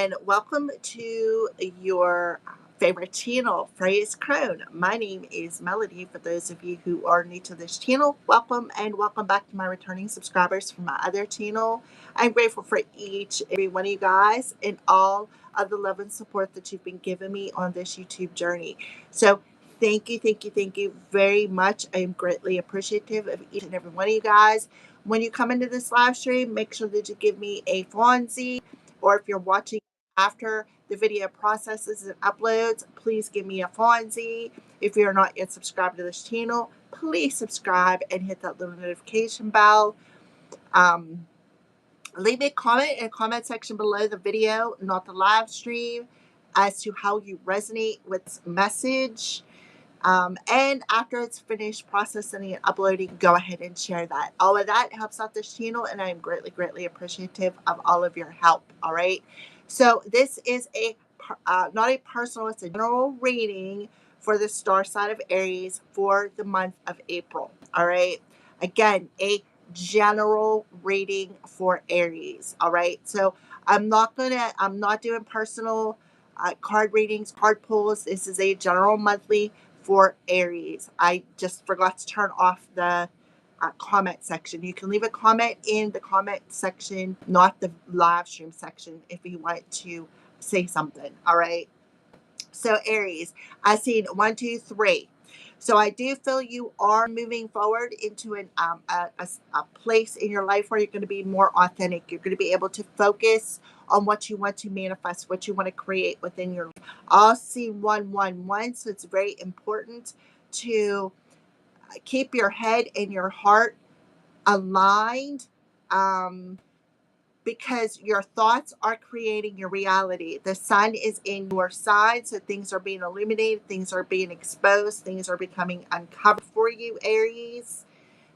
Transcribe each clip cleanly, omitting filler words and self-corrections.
and welcome to your favorite channel, Freya's Crone. My name is Melody. For those of you who are new to this channel, welcome and welcome back to my returning subscribers from my other channel. I'm grateful for each and every one of you guys and all of the love and support that you've been giving me on this YouTube journey. So thank you very much. I am greatly appreciative of each and every one of you guys. When you come into this live stream, make sure that you give me a Fonzie, or if you're watching after the video processes and uploads, please give me a Fonzie. If you're not yet subscribed to this channel, please subscribe and hit that little notification bell. Leave a comment in the comment section below the video, not the live stream, as to how you resonate with this message. And after it's finished processing and uploading, go ahead and share that. All of that helps out this channel, and I am greatly appreciative of all of your help. All right. So this is not a personal, it's a general reading for the star sign of Aries for the month of April. All right. Again, a general reading for Aries. All right. So I'm not doing personal card readings, card pulls. This is a general monthly for Aries. I just forgot to turn off the comment section. You can leave a comment in the comment section, not the live stream section, if you want to say something. All right. So Aries, I seen 1, 2, 3. So I do feel you are moving forward into a place in your life where you're going to be more authentic. You're going to be able to focus on what you want to manifest, what you want to create within your life. I'll see 1, 1, 1. So it's very important to keep your head and your heart aligned. Because your thoughts are creating your reality. The sun is in your sign, so things are being illuminated, things are being exposed, things are becoming uncovered for you, Aries.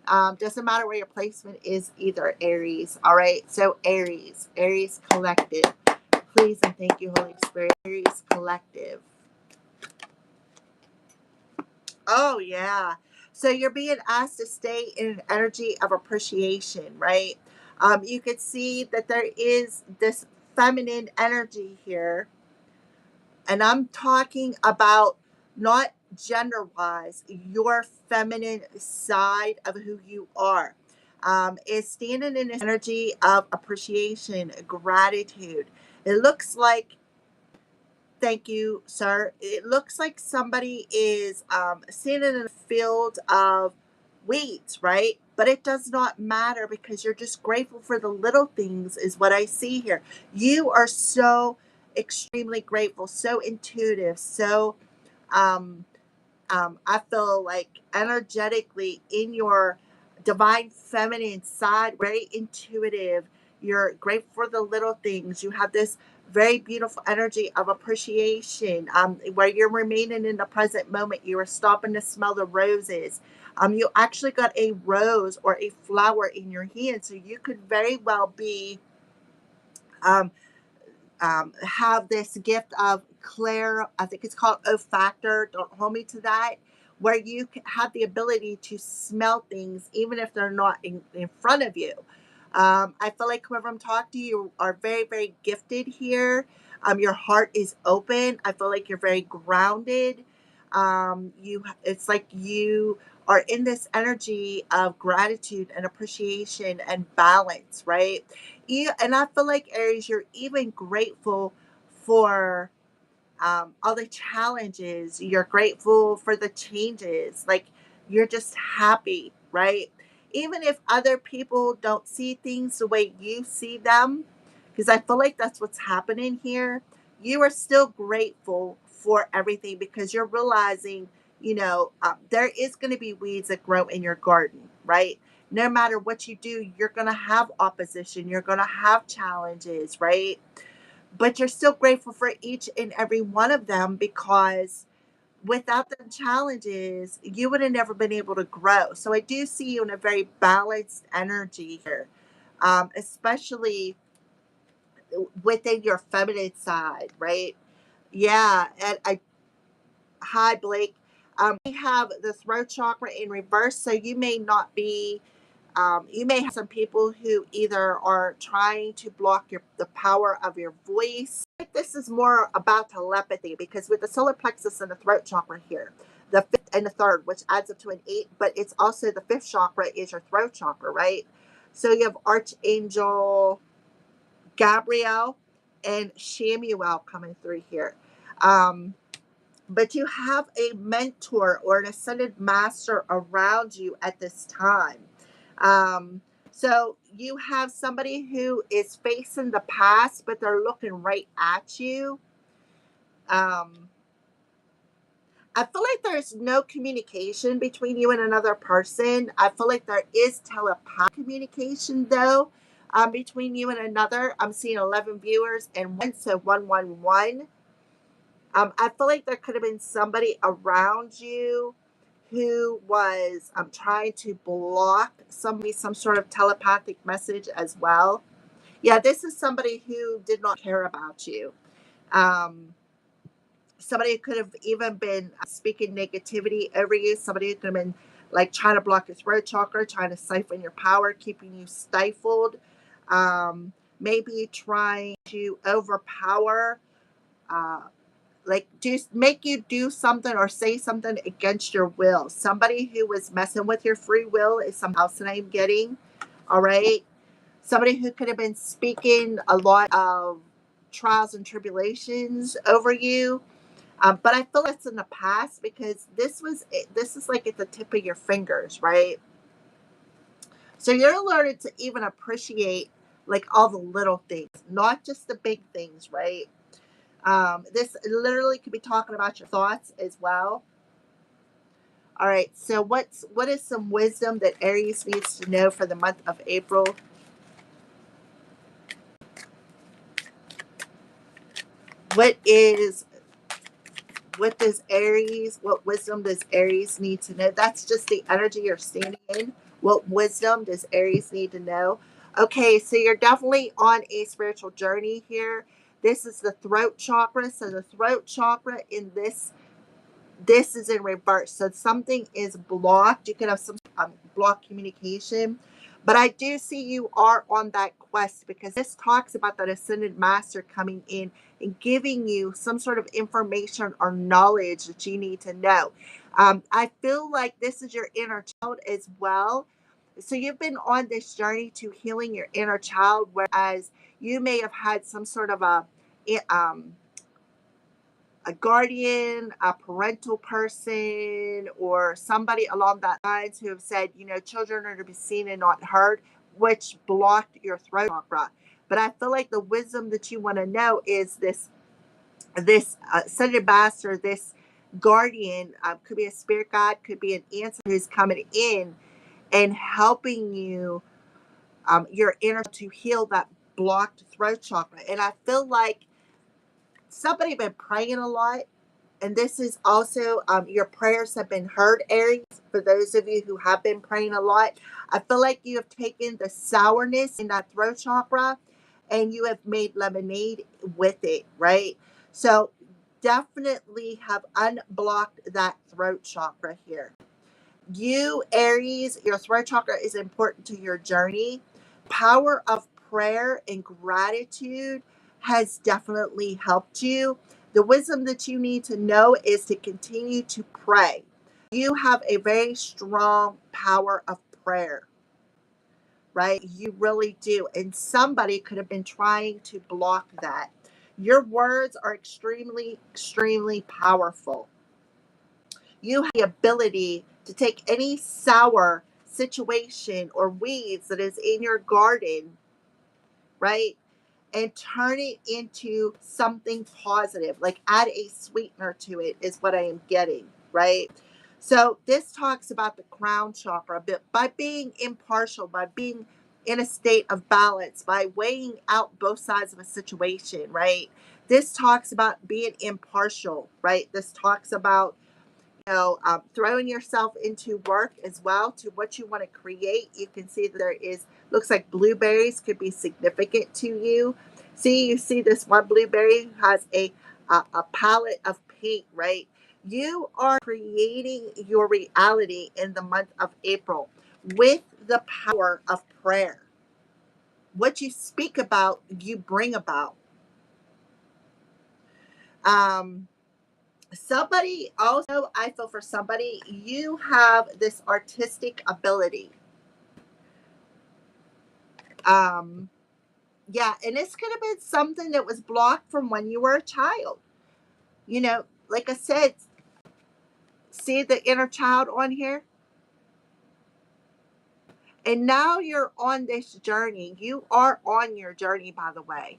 Doesn't matter where your placement is either, Aries. All right, so Aries Collective. Please and thank you, Holy Spirit. Aries Collective. Oh, yeah. So you're being asked to stay in an energy of appreciation, right? You could see that there is this feminine energy here. And I'm talking about not gender wise, your feminine side of who you are. Is standing in this energy of appreciation, gratitude. It looks like, thank you, sir. It looks like somebody is sitting in a field of weeds, right? But it does not matter because you're just grateful for the little things, is what I see here. You are so extremely grateful, so intuitive, so I feel like energetically in your divine feminine side, very intuitive. You're grateful for the little things. You have this very beautiful energy of appreciation, where you're remaining in the present moment. You are stopping to smell the roses. You actually got a rose or a flower in your hand, so you could very well be um, have this gift of clair, I think it's called olfactor, don't hold me to that, where you can have the ability to smell things even if they're not in front of you. I feel like whoever I'm talking to, you are very gifted here. Your heart is open. I feel like you're very grounded. It's like you are in this energy of gratitude and appreciation and balance, right? And I feel like Aries, you're even grateful for all the challenges. You're grateful for the changes. Like you're just happy, right? Even if other people don't see things the way you see them, because I feel like that's what's happening here. You are still grateful for everything because you're realizing, there is going to be weeds that grow in your garden, right? No matter what you do, you're going to have opposition, you're going to have challenges, right? But you're still grateful for each and every one of them because without the challenges, you would have never been able to grow. So I do see you in a very balanced energy here, especially within your feminine side, right? Yeah. Hi, Blake. We have the throat chakra in reverse, so you may not be. You may have some people who either are trying to block the power of your voice, this is more about telepathy because with the solar plexus and the throat chakra here, the fifth and the third, which adds up to an eight, but it's also the fifth chakra is your throat chakra, right? So you have Archangel Gabriel and Shamuel coming through here. But you have a mentor or an ascended master around you at this time. So you have somebody who is facing the past, but they're looking right at you. Um, I feel like there's no communication between you and another person. I feel like there is telepathic communication though, between you and another. I'm seeing 11 viewers and one, so 111. I feel like there could have been somebody around you who was trying to block some sort of telepathic message as well. Yeah, this is somebody who did not care about you. Um, Somebody could have even been speaking negativity over you. Somebody could have been like trying to block your throat chakra, trying to siphon your power, keeping you stifled. Maybe trying to overpower, uh, like do make you do something or say something against your will. Somebody who was messing with your free will is something else that I'm getting. All right. Somebody who could have been speaking a lot of trials and tribulations over you. But I feel it's in the past because this is like at the tip of your fingers, right? So you're learning to even appreciate like all the little things, not just the big things, right? This literally could be talking about your thoughts as well. All right. So what is some wisdom that Aries needs to know for the month of April? What is what wisdom does Aries need to know? That's just the energy you're standing in. What wisdom does Aries need to know? Okay, so you're definitely on a spiritual journey here. This is the throat chakra. So the throat chakra in this is in reverse. So something is blocked. You could have some blocked communication. But I do see you are on that quest because this talks about that ascended master coming in and giving you some sort of information or knowledge that you need to know. I feel like this is your inner child as well. So you've been on this journey to healing your inner child, whereas you may have had some sort of um, a guardian, a parental person, or somebody along that lines who have said, children are to be seen and not heard, which blocked your throat chakra. But I feel like the wisdom that you want to know is this ascended master, this guardian, could be a spirit guide, could be an ancestor who's coming in and helping you, your inner to heal that blocked throat chakra. And I feel like somebody been praying a lot, and this is also your prayers have been heard, Aries. For those of you who have been praying a lot, I feel like you have taken the sourness in that throat chakra and you have made lemonade with it, right? So definitely have unblocked that throat chakra here. You, Aries, your throat chakra is important to your journey. Power of prayer and gratitude has definitely helped you. The wisdom that you need to know is to continue to pray. You have a very strong power of prayer, right? You really do. And somebody could have been trying to block that. Your words are extremely, extremely powerful. You have the ability to take any sour situation or weeds that is in your garden, right? And turn it into something positive, like add a sweetener to it, is what I am getting, right? So this talks about the crown chakra, but by being impartial, by being in a state of balance, by weighing out both sides of a situation, right? This talks about being impartial, right? This talks about throwing yourself into work as well to what you want to create. You can see that there is, looks like blueberries could be significant to you. You see this one blueberry who has a palette of paint, right? You are creating your reality in the month of April with the power of prayer. What you speak about, you bring about. Um, somebody also, I feel for somebody, you have this artistic ability. Um, yeah, and this could have been something that was blocked from when you were a child. Like I said, see the inner child on here? And now you're on this journey. You are on your journey, by the way.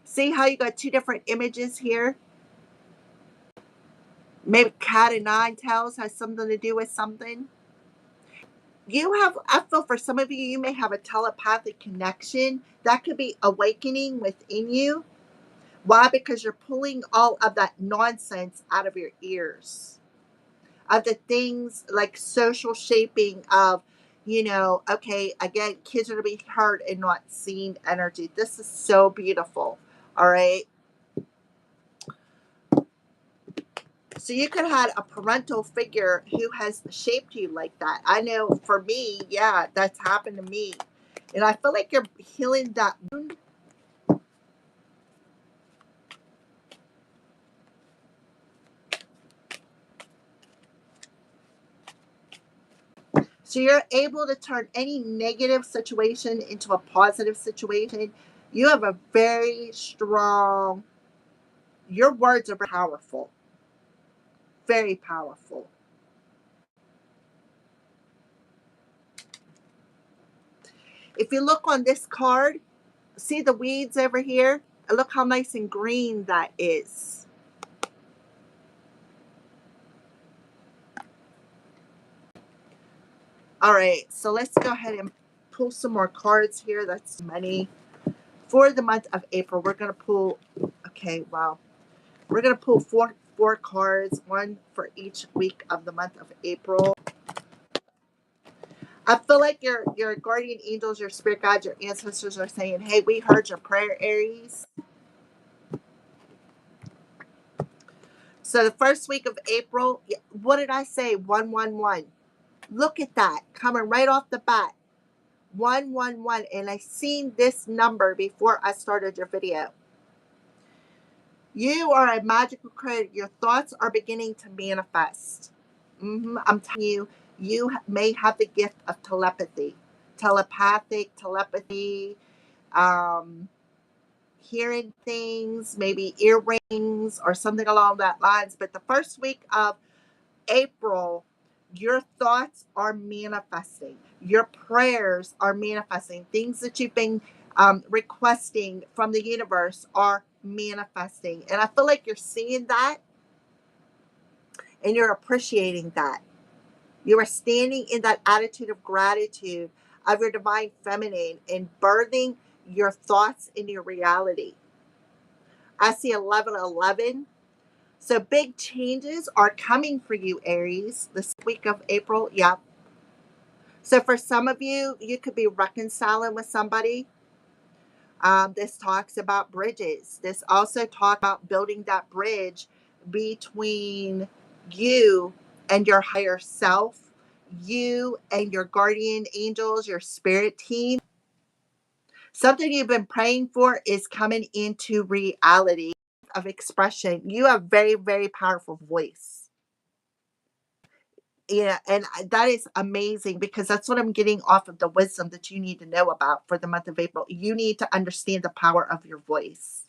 See how you got two different images here? Maybe cat and nine tails has something to do with something. I feel for some of you, you may have a telepathic connection that could be awakening within you. Why? Because you're pulling all of that nonsense out of your ears, of the things like social shaping of, okay, again, kids are to be heard and not seen energy. This is so beautiful. All right. So you could have had a parental figure who has shaped you like that. I know for me, yeah, that's happened to me. And I feel like you're healing that wound. So you're able to turn any negative situation into a positive situation. You have a very strong, your words are powerful, very powerful. If you look on this card, see the weeds over here? Look how nice and green that is. All right, so let's go ahead and pull some more cards here. That's many. For the month of April, we're going to pull, okay, wow. We're going to pull four cards, one for each week of the month of April. I feel like your guardian angels, your spirit guides, your ancestors are saying, hey, we heard your prayer, Aries. So the first week of April, what did I say? 111. Look at that, coming right off the bat. 111. And I seen this number before I started your video. You are a magical creator. Your thoughts are beginning to manifest. I'm telling you, you may have the gift of telepathy, telepathy, um, hearing things, maybe earrings or something along that lines. But the first week of April, your thoughts are manifesting. Your prayers are manifesting. Things that you've been requesting from the universe are manifesting. And I feel like you're seeing that and you're appreciating that. You are standing in that attitude of gratitude of your divine feminine and birthing your thoughts into your reality. I see 1111. So big changes are coming for you, Aries, this week of April. Yeah. So for some of you, you could be reconciling with somebody. This talks about bridges. This also talks about building that bridge between you and your higher self, you and your guardian angels, your spirit team. Something you've been praying for is coming into reality of expression. You have very, very powerful voice. Yeah, and that is amazing because that's what I'm getting off of the wisdom that you need to know about for the month of April. You need to understand the power of your voice.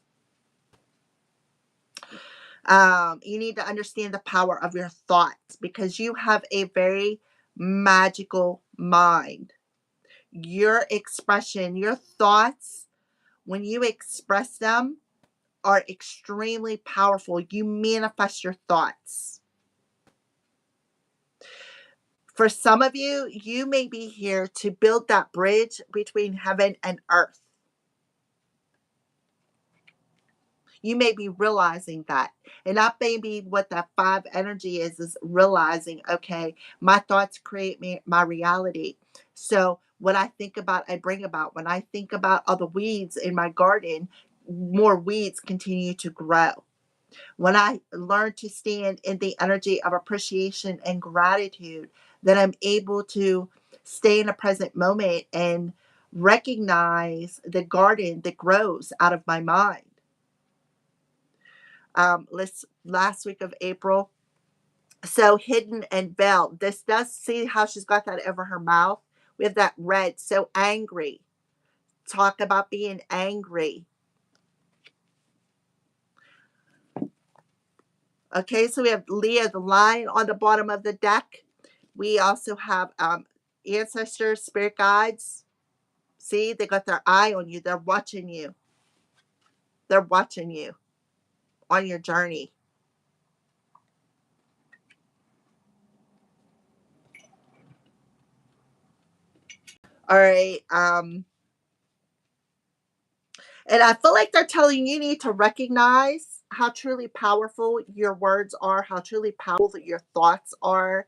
You need to understand the power of your thoughts because you have a very magical mind. Your expression, your thoughts, when you express them, are extremely powerful. You manifest your thoughts. For some of you, you may be here to build that bridge between heaven and earth. You may be realizing that. And that may be what that five energy is realizing, okay, my thoughts create my reality. So what I think about, I bring about. When I think about all the weeds in my garden, more weeds continue to grow. When I learn to stand in the energy of appreciation and gratitude, then I'm able to stay in a present moment and recognize the garden that grows out of my mind. Last week of April. So hidden and veiled. This does see how she's got that over her mouth. We have that red. So angry. Talk about being angry. Okay, so we have Leah the lion on the bottom of the deck. We also have ancestors, spirit guides. See, they got their eye on you. They're watching you. They're watching you on your journey. All right. And I feel like they're telling you need to recognize how truly powerful your words are, how truly powerful your thoughts are.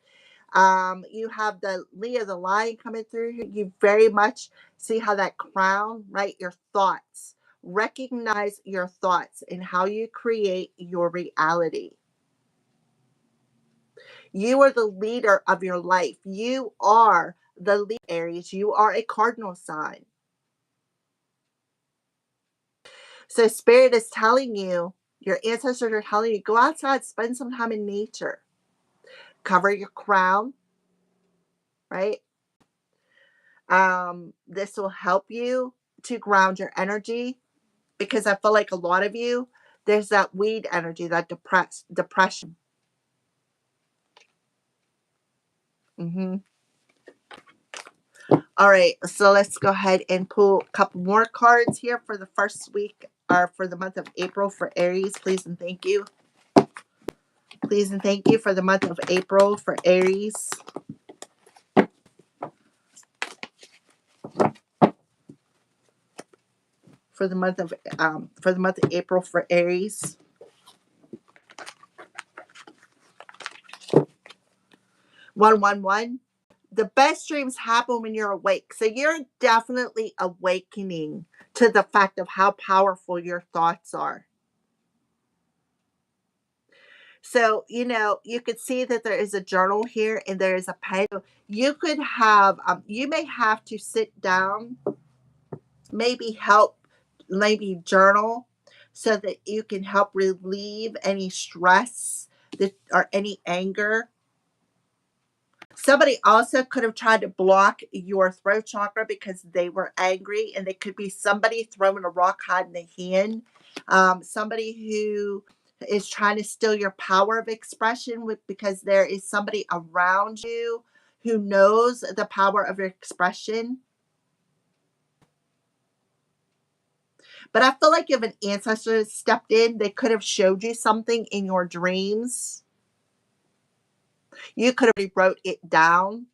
You have the Leah the lion coming through. You very much see how that crown, right? Your thoughts. Recognize your thoughts and how you create your reality. You are the leader of your life. You are the lead, Aries. You are a cardinal sign. So spirit is telling you, your ancestors are telling you, go outside, spend some time in nature. Cover your crown, right? This will help you to ground your energy because I feel like a lot of you, there's that weed energy, that depression. Hmm. All right, so let's go ahead and pull a couple more cards here for the first week or for the month of April for Aries. Please and thank you. Please and thank you for the month of April for Aries. For the month of April for Aries. 111. The best dreams happen when you're awake. So you're definitely awakening to the fact of how powerful your thoughts are. So, you could see that there is a journal here and there is a pen. You could have, you may have to sit down, maybe journal so that you can help relieve any stress or any anger. Somebody also could have tried to block your throat chakra because they were angry, and they could be somebody throwing a rock hiding a hand. Somebody who is trying to steal your power of expression because there is somebody around you who knows the power of your expression. But I feel like if an ancestor stepped in, they could have showed you something in your dreams. You could have wrote it down.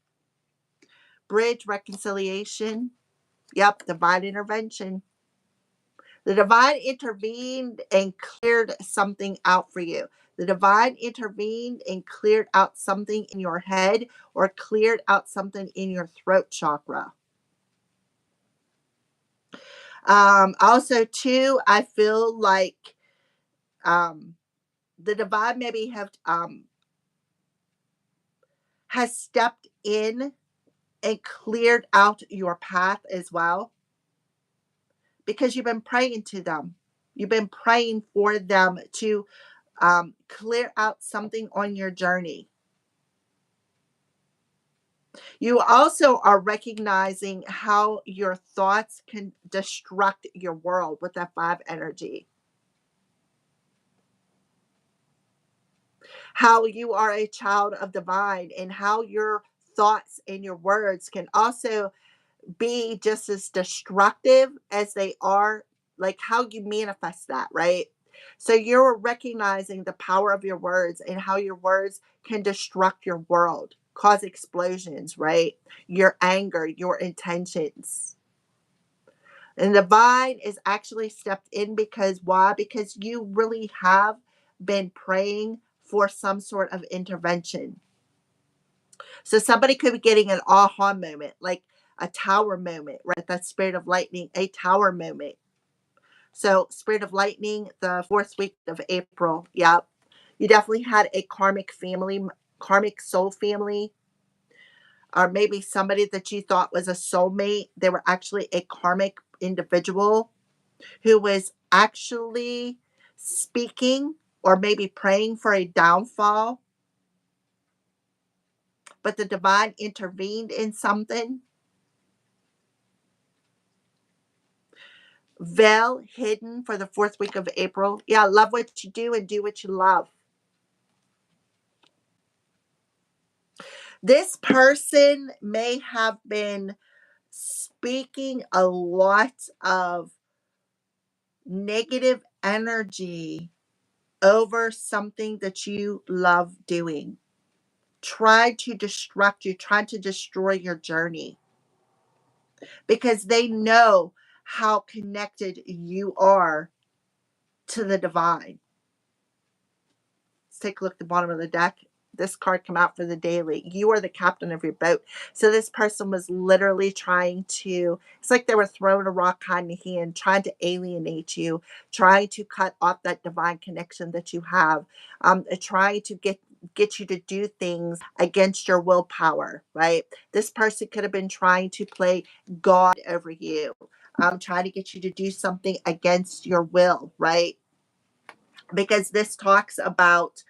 Bridge reconciliation. Yep, divine intervention. The divine intervened and cleared something out for you. The divine intervened and cleared out something in your head or cleared out something in your throat chakra. Also, too, I feel like the divine maybe has stepped in and cleared out your path as well because you've been praying to them. You've been praying for them to clear out something on your journey. You also are recognizing how your thoughts can destruct your world with that five energy. How you are a child of divine and how your thoughts and your words can also be just as destructive as they are, like how you manifest that, right? So you're recognizing the power of your words and how your words can destruct your world, cause explosions, right? Your anger, your intentions. And the divine is actually stepped in because why? Because you really have been praying for some sort of intervention. So somebody could be getting an aha moment, like a tower moment, right? That spirit of lightning, a tower moment. So spirit of lightning, the fourth week of April. Yep. You definitely had a karmic family, karmic soul family, or maybe somebody that you thought was a soulmate. They were actually a karmic individual who was actually speaking or maybe praying for a downfall, but the divine intervened in something. Veil hidden for the fourth week of April. Yeah, love what you do and do what you love. This person may have been speaking a lot of negative energy over something that you love doing. Try to destruct you, try to destroy your journey because they know how connected you are to the divine. Let's take a look at the bottom of the deck. This card come out for the daily. You are the captain of your boat. So this person was literally trying to, it's like they were throwing a rock hand in hand, trying to alienate you, trying to cut off that divine connection that you have, trying to get you to do things against your willpower, right? This person could have been trying to play God over you, trying to get you to do something against your will, right? Because this talks about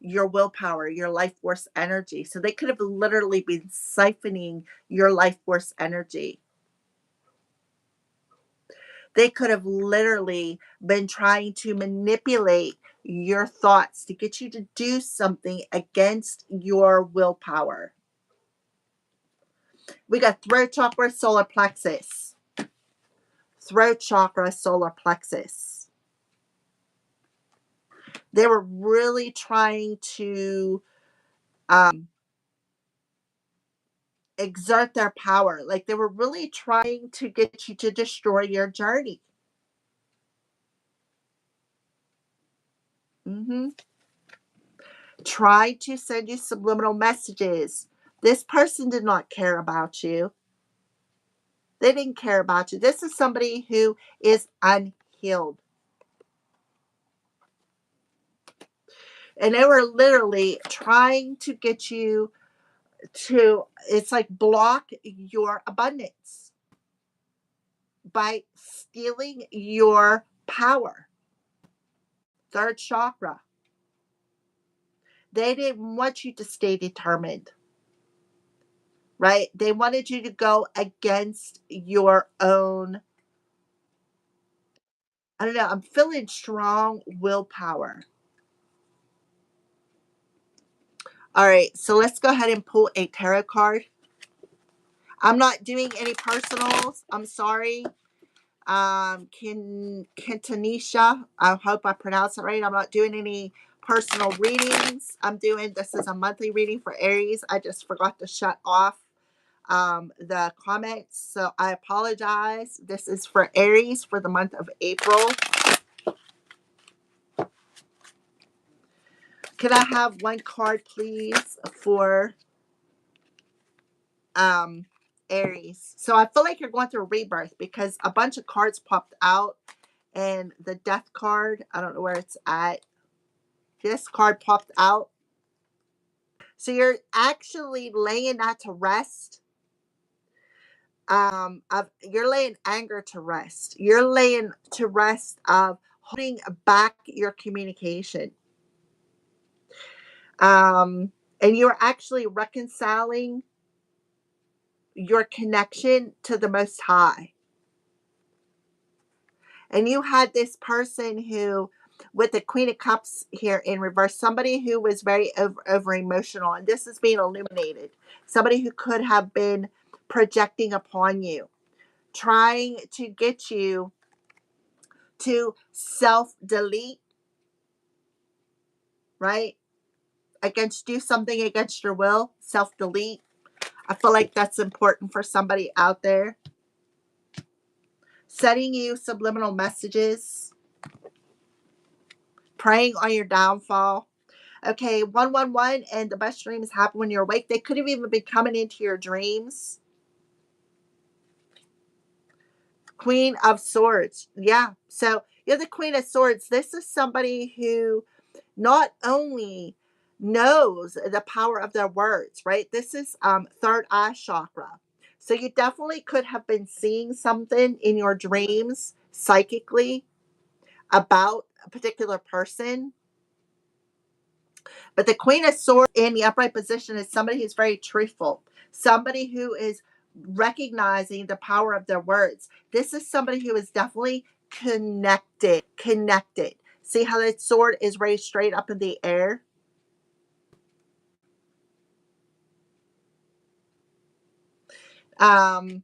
your willpower, your life force energy. So they could have literally been siphoning your life force energy. They could have literally been trying to manipulate your thoughts to get you to do something against your willpower. We got throat chakra, solar plexus. Throat chakra, solar plexus. They were really trying to exert their power. Like they were really trying to get you to destroy your journey. hmm Try to send you subliminal messages. This person did not care about you. They didn't care about you. This is somebody who is unhealed. And they were literally trying to get you to, it's like block your abundance by stealing your power. Third chakra. They didn't want you to stay determined, right? They wanted you to go against your own, I don't know, I'm feeling strong willpower. All right, so let's go ahead and pull a tarot card. I'm not doing any personals. I'm sorry. Tanisha, I hope I pronounced it right. I'm not doing any personal readings. This is a monthly reading for Aries. I just forgot to shut off the comments, so I apologize. This is for Aries for the month of April. Can I have one card, please, for Aries? So I feel like you're going through a rebirth because a bunch of cards popped out, and the death card, I don't know where it's at. This card popped out. So you're actually laying that to rest. You're laying anger to rest. You're laying to rest of holding back your communication. And you're actually reconciling your connection to the Most High. And you had this person who, with the Queen of Cups here in reverse, somebody who was very over emotional, and this is being illuminated. Somebody who could have been projecting upon you, trying to get you to self delete, right? Do something against your will, self delete. I feel like that's important for somebody out there. Sending you subliminal messages, preying on your downfall. Okay, 111, and the best dreams happen when you're awake. They could have even been coming into your dreams. Queen of Swords. Yeah. So you're the Queen of Swords. This is somebody who not only knows the power of their words, right? This is third eye chakra. So you definitely could have been seeing something in your dreams psychically about a particular person. But the Queen of Swords in the upright position is somebody who's very truthful, somebody who is recognizing the power of their words. This is somebody who is definitely connected. Connected. See how that sword is raised straight up in the air? Um,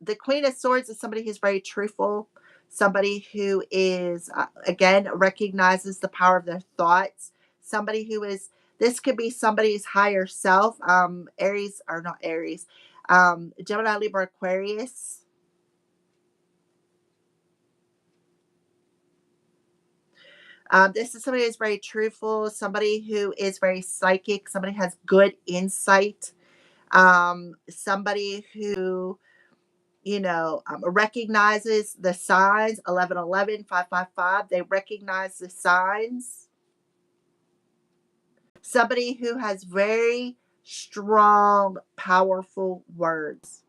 the Queen of Swords is somebody who's very truthful, somebody who is, again, recognizes the power of their thoughts, somebody who is, this could be somebody's higher self, Aries, or not Aries, Gemini, Libra, Aquarius. This is somebody who's very truthful, somebody who is very psychic, somebody who has good insight, somebody who, recognizes the signs. 1111, 555. They recognize the signs. Somebody who has very strong, powerful words.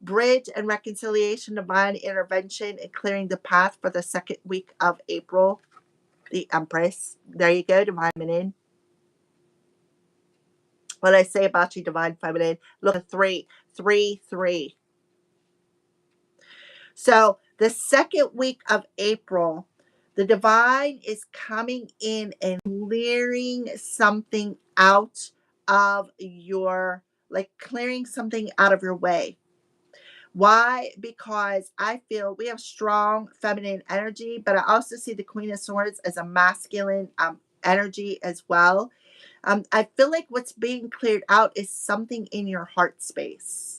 Bridge and reconciliation, divine intervention, and clearing the path for the second week of April. The Empress. There you go, divine feminine. What I say about you, divine feminine. Look at 3, 3, 3. So the second week of April, the divine is coming in and clearing something out of your, like clearing something out of your way. Why? Because I feel we have strong feminine energy, but I also see the Queen of Swords as a masculine energy as well. I feel like what's being cleared out is something in your heart space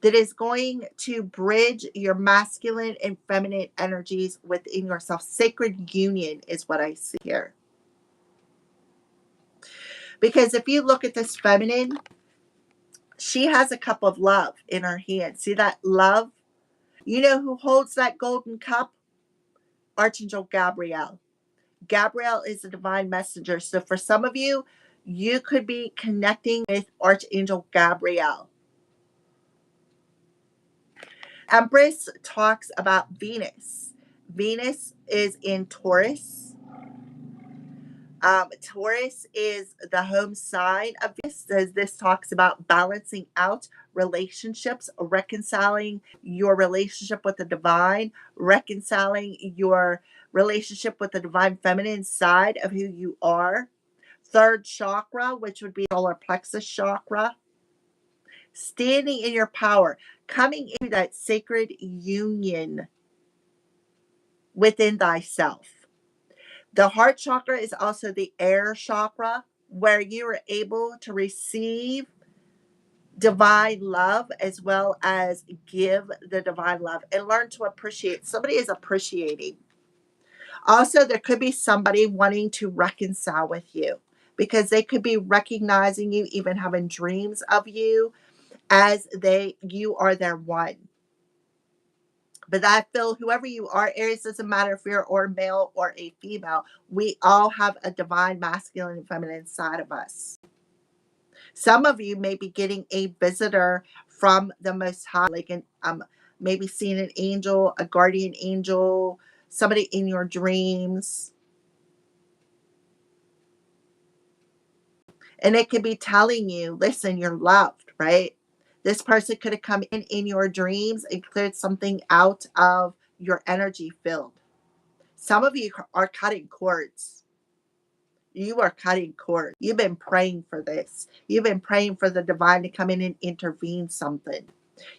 that is going to bridge your masculine and feminine energies within yourself. Sacred union is what I see here. Because if you look at this feminine, she has a cup of love in her hand. See that love? You know who holds that golden cup? Archangel Gabriel. Gabriel is a divine messenger. So for some of you, you could be connecting with Archangel Gabriel. Empress talks about Venus. Venus is in Taurus. Taurus is the home sign of this. This talks about balancing out relationships, reconciling your relationship with the divine, reconciling your relationship with the divine feminine side of who you are. Third chakra, which would be solar plexus chakra. Standing in your power, coming into that sacred union within thyself. The heart chakra is also the air chakra, where you are able to receive divine love as well as give the divine love and learn to appreciate. Somebody is appreciating. Also, there could be somebody wanting to reconcile with you because they could be recognizing you, even having dreams of you as you are their one. But I feel whoever you are, Aries, doesn't matter if you're or male or a female, we all have a divine masculine and feminine side of us. Some of you may be getting a visitor from the Most High, like maybe seeing an angel, a guardian angel, somebody in your dreams. And it could be telling you, listen, you're loved, right? This person could have come in your dreams and cleared something out of your energy field. Some of you are cutting cords. You are cutting cords. You've been praying for this. You've been praying for the divine to come in and intervene something.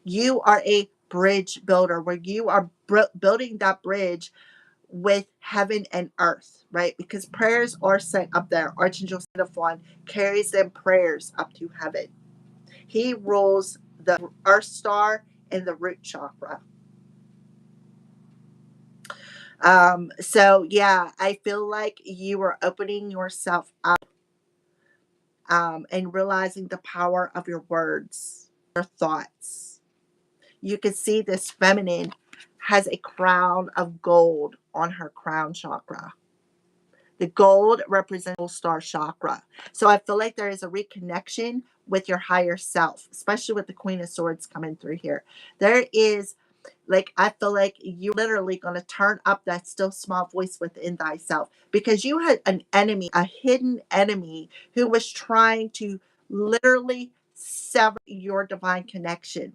You are a bridge builder where you are building that bridge with heaven and earth, right? Because prayers are sent up there. Archangel Seraphon carries them prayers up to heaven. He rules the earth star and the root chakra. So yeah, I feel like you are opening yourself up and realizing the power of your words, your thoughts. You can see this feminine has a crown of gold on her crown chakra. The gold represents the star chakra. So I feel like there is a reconnection with your higher self, especially with the Queen of Swords coming through here. There is Like, I feel like you literally going to turn up that still small voice within thyself, because you had an enemy, a hidden enemy, who was trying to literally sever your divine connection.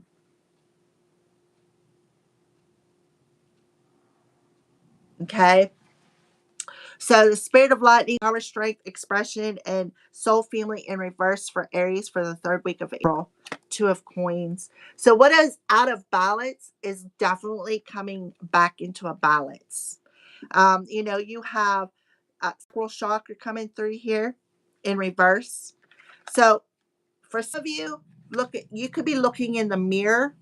Okay. So the spirit of lightning, power, strength, expression, and soul family in reverse for Aries for the third week of April. Two of coins. So what is out of balance is definitely coming back into a balance. You have sacral chakra coming through here in reverse. So for some of you, you could be looking in the mirror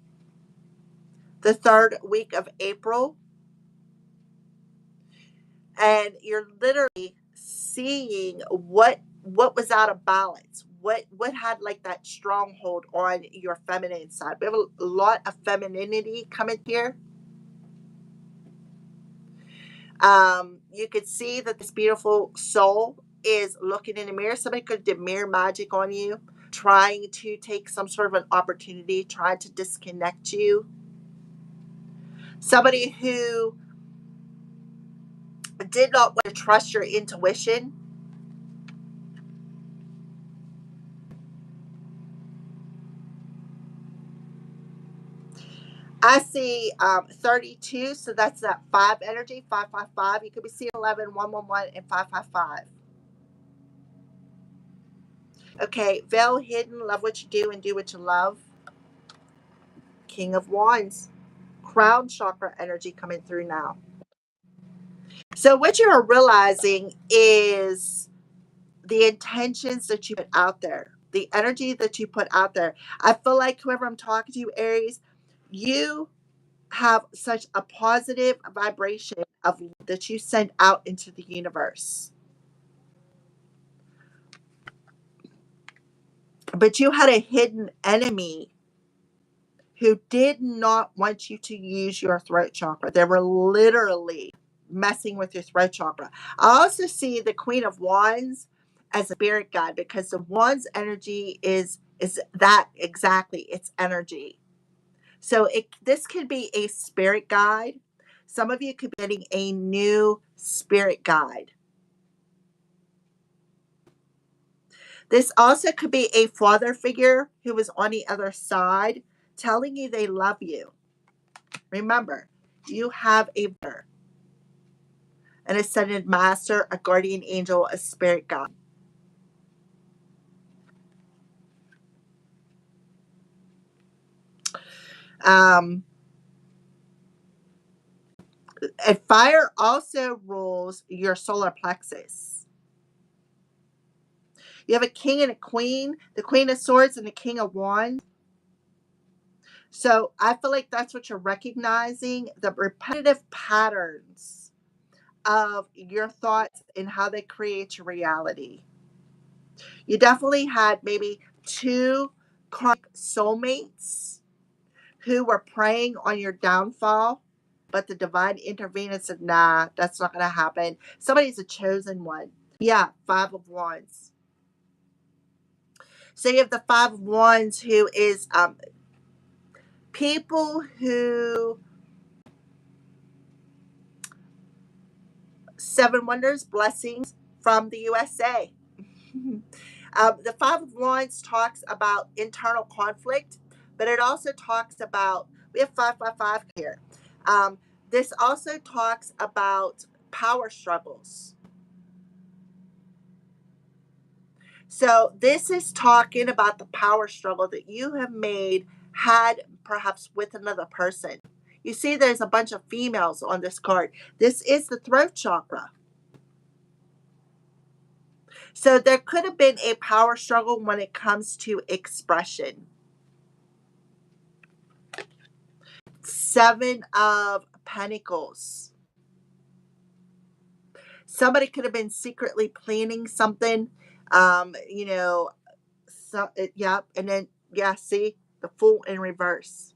the third week of April, and you're literally seeing what was out of balance, what had like that stronghold on your feminine side. We have a lot of femininity coming here. You could see that this beautiful soul is looking in the mirror. Somebody could do mirror magic on you, trying to take some sort of an opportunity, trying to disconnect you. Somebody who did not want to trust your intuition. I see 32, so that's that 5 energy, 555. You could be seeing 11, 111, and 555. Okay, veil hidden, love what you do and do what you love. King of Wands, crown chakra energy coming through now. So what you are realizing is the intentions that you put out there, the energy that you put out there. I feel like whoever I'm talking to, Aries, you have such a positive vibration of that you send out into the universe. But you had a hidden enemy who did not want you to use your throat chakra. They were literally messing with your throat chakra. I also see the Queen of Wands as a spirit guide, because the Wands energy is that exactly, it's energy. So this could be a spirit guide. Some of you could be getting a new spirit guide. This also could be a father figure who is on the other side telling you they love you. Remember, you have a brother, an ascended master, a guardian angel, a spirit guide. Um, and fire also rules your solar plexus. You have a king and a queen, the queen of swords and the king of wands. So I feel like that's what you're recognizing, the repetitive patterns of your thoughts and how they create your reality. You definitely had maybe two karmic soulmates who were preying on your downfall, but the divine intervened and said, nah, that's not going to happen. Somebody's a chosen one. Yeah, Five of Wands. So you have the Five of Wands, who is people who, Seven Wonders, blessings from the USA. The Five of Wands talks about internal conflict, but it also talks about, we have 555 here. This also talks about power struggles. So this is talking about the power struggle that you have had perhaps with another person. You see, there's a bunch of females on this card. This is the throat chakra. So there could have been a power struggle when it comes to expression. Seven of Pentacles. Somebody could have been secretly planning something. You know, yeah, and then yeah, see the Fool in reverse.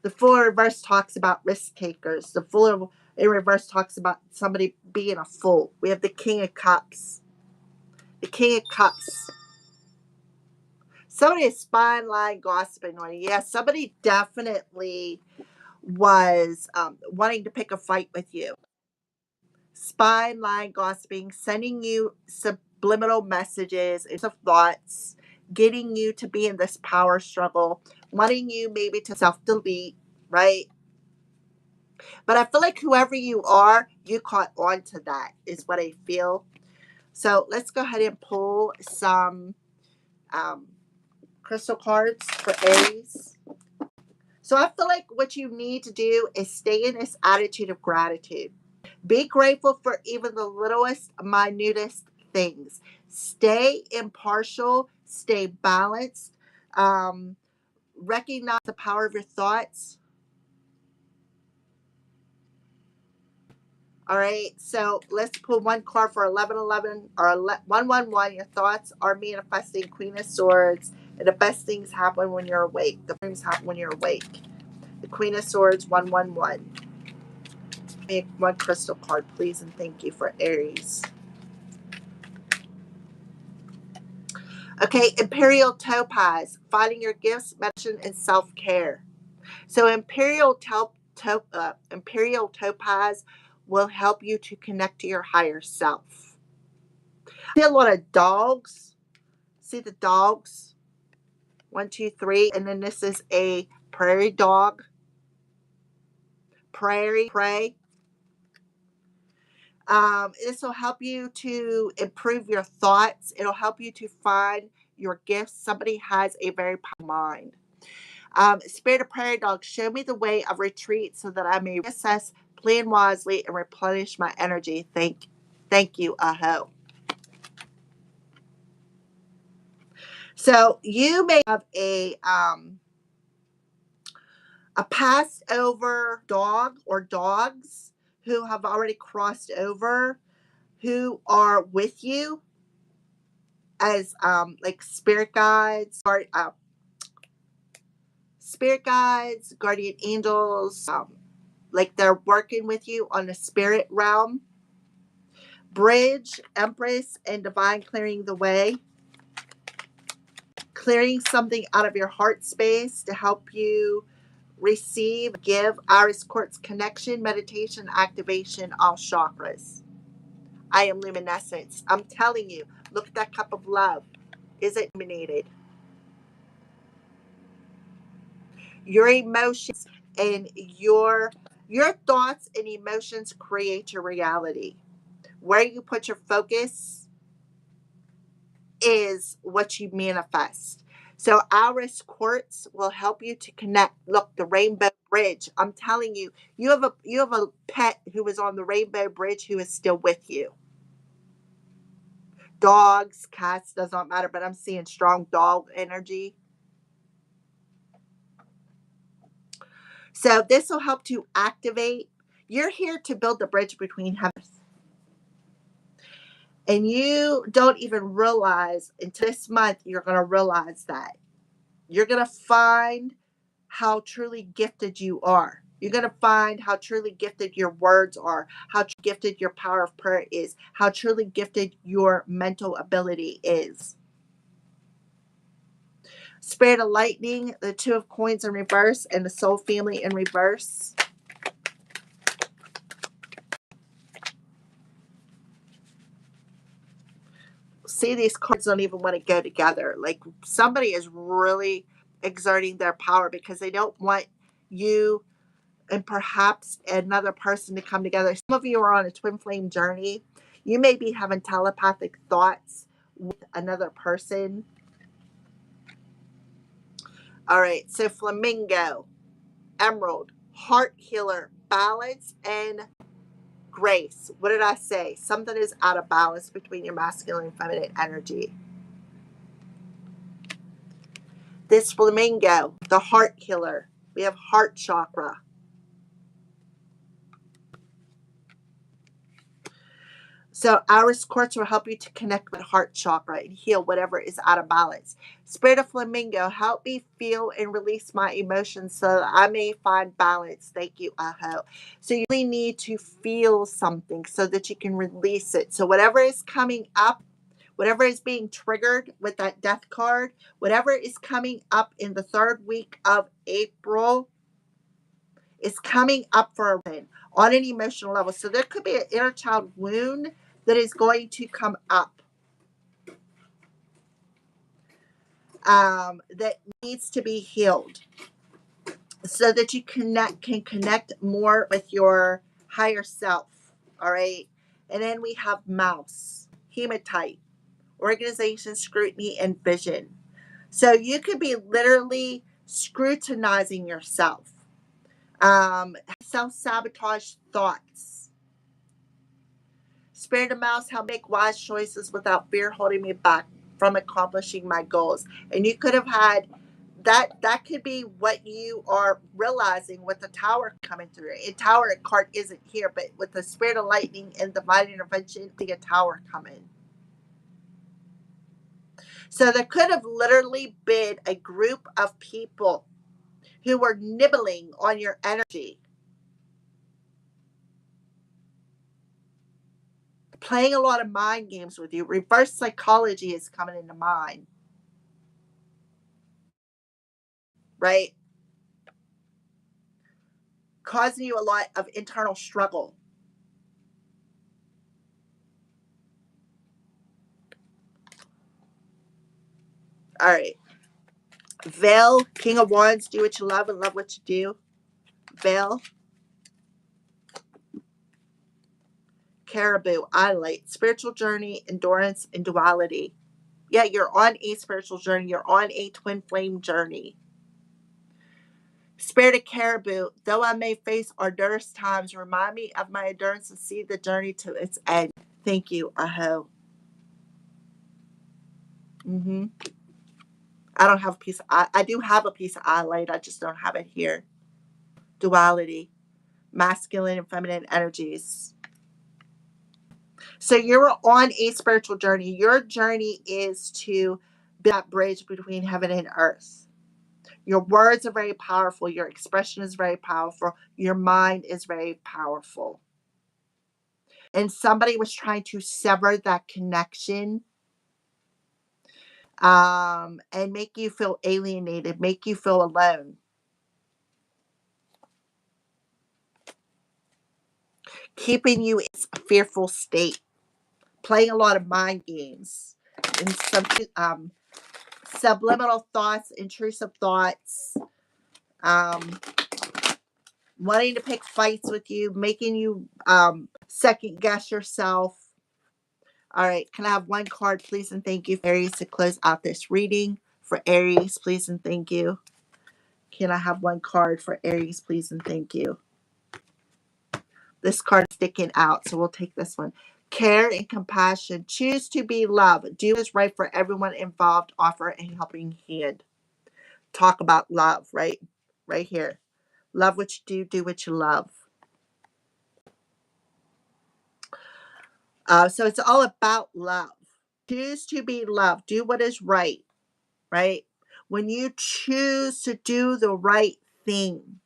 The Fool in reverse talks about risk takers. The Fool in reverse talks about somebody being a fool. We have the King of Cups. The King of Cups. Somebody is spying, lying, gossiping on you. Yeah, somebody definitely was wanting to pick a fight with you. Spying, lying, gossiping, sending you subliminal messages of thoughts, getting you to be in this power struggle, wanting you maybe to self delete, right? But I feel like whoever you are, you caught on to that, is what I feel. So let's go ahead and pull some um, crystal cards for Aries. So I feel like what you need to do is stay in this attitude of gratitude. Be grateful for even the littlest, minutest things. Stay impartial, stay balanced, um, recognize the power of your thoughts. All right, so let's pull one card for 1111 or 111. Your thoughts are manifesting, Queen of Swords, and the best things happen when you're awake. The things happen when you're awake. The Queen of Swords, 111. Make one crystal card, please, and thank you for Aries. Okay, Imperial Topaz, finding your gifts, medicine, and self care. So, Imperial Topaz will help you to connect to your higher self. I see a lot of dogs. See the dogs? One, two, three. And then this is a prairie dog. Prey. This will help you to improve your thoughts. It'll help you to find your gifts. Somebody has a very powerful mind. Spirit of Prairie Dog, show me the way of retreat so that I may reassess, plan wisely, and replenish my energy. Thank you, Aho. So you may have a passed over dog or dogs who have already crossed over, who are with you as like spirit guides, guardian angels, like they're working with you on the spirit realm. Bridge, Empress, and Divine clearing the way. Clearing something out of your heart space to help you receive, give. Iris Quartz connection, meditation, activation, all chakras. I am luminescence. I'm telling you, look at that cup of love. Is it illuminated? Your emotions and your thoughts and emotions create your reality. Where you put your focus is what you manifest. So Iris Quartz will help you to connect. Look, the Rainbow Bridge. I'm telling you, you have a pet who is on the Rainbow Bridge who is still with you. Dogs, cats, does not matter, but I'm seeing strong dog energy. So this will help to activate. You're here to build the bridge between heavens. And you don't even realize until this month, you're going to realize that. You're going to find how truly gifted you are. You're going to find how truly gifted your words are, how gifted your power of prayer is, how truly gifted your mental ability is. Spirit of Lightning, the Two of Coins in reverse, and the Soul Family in reverse. See, these cards don't even want to go together. Like somebody is really exerting their power because they don't want you and perhaps another person to come together. Some of you are on a twin flame journey. You may be having telepathic thoughts with another person. All right, so flamingo, emerald, heart healer, balance, and grace. What did I say? Something is out of balance between your masculine and feminine energy. This flamingo, the heart healer. We have heart chakra. So Iris Quartz will help you to connect with heart chakra and heal whatever is out of balance. Spirit of Flamingo, help me feel and release my emotions so that I may find balance. Thank you, Aho. So you really need to feel something so that you can release it. So whatever is coming up, whatever is being triggered with that death card, whatever is coming up in the third week of April is coming up for a reason on an emotional level. So there could be an inner child wound that is going to come up that needs to be healed so that you can connect more with your higher self. All right. And then we have mouse, hematite, organization, scrutiny, and vision. So you could be literally scrutinizing yourself, self-sabotage thoughts. Spirit of mouse, how to make wise choices without fear holding me back from accomplishing my goals. And you could have had that could be what you are realizing with the tower coming through. A tower card isn't here, but with the spirit of lightning and divine intervention, see a tower coming. So there could have literally been a group of people who were nibbling on your energy, playing a lot of mind games with you. Reverse psychology is coming into mind, right? Causing you a lot of internal struggle. All right. Veil, King of Wands, do what you love and love what you do. Veil, Caribou, Light, spiritual journey, endurance, and duality. Yeah, you're on a spiritual journey. You're on a twin flame journey. Spirit of Caribou, though I may face arduous times, remind me of my endurance and see the journey to its end. Thank you, Aho. Mm-hmm. I don't have a piece of I do have a piece of light. I just don't have it here. Duality, masculine and feminine energies. So you're on a spiritual journey. Your journey is to be that bridge between heaven and earth. Your words are very powerful. Your expression is very powerful. Your mind is very powerful. And somebody was trying to sever that connection, and make you feel alienated, make you feel alone, keeping you in a fearful state, playing a lot of mind games, and some subliminal thoughts, intrusive thoughts, um, wanting to pick fights with you, making you second guess yourself. All right, can I have one card, please and thank you, Aries, to close out this reading for Aries, please and thank you. Can I have one card for Aries, please and thank you? This card is sticking out, so we'll take this one. Care and compassion. Choose to be love. Do what is right for everyone involved. Offer a helping hand. Talk about love, right? Right here. Love what you do what you love. So it's all about love. Choose to be loved. Do what is right, right? When you choose to do the right thing,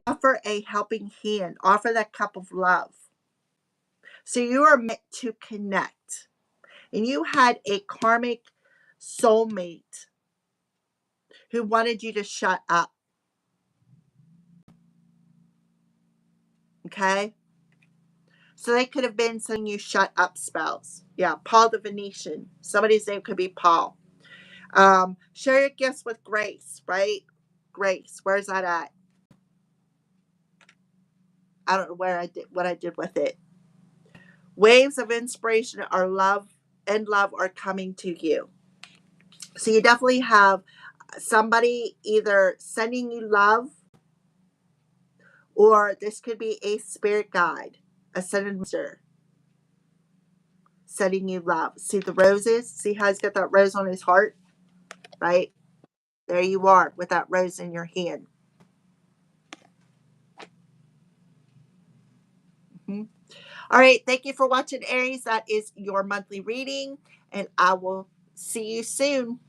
offer a helping hand. Offer that cup of love. So you are meant to connect. And you had a karmic soulmate who wanted you to shut up. Okay? So they could have been sending you shut up spells. Yeah, Paul the Venetian. Somebody's name could be Paul. Share your gifts with grace, right? Grace. Where's that at? I don't know where I did what I did with it. Waves of inspiration are love and love are coming to you. So you definitely have somebody either sending you love, or this could be a spirit guide, ascended master, sending you love. See the roses? See how he's got that rose on his heart? Right? There you are with that rose in your hand. Mm-hmm. All right. Thank you for watching, Aries. That is your monthly reading, and I will see you soon.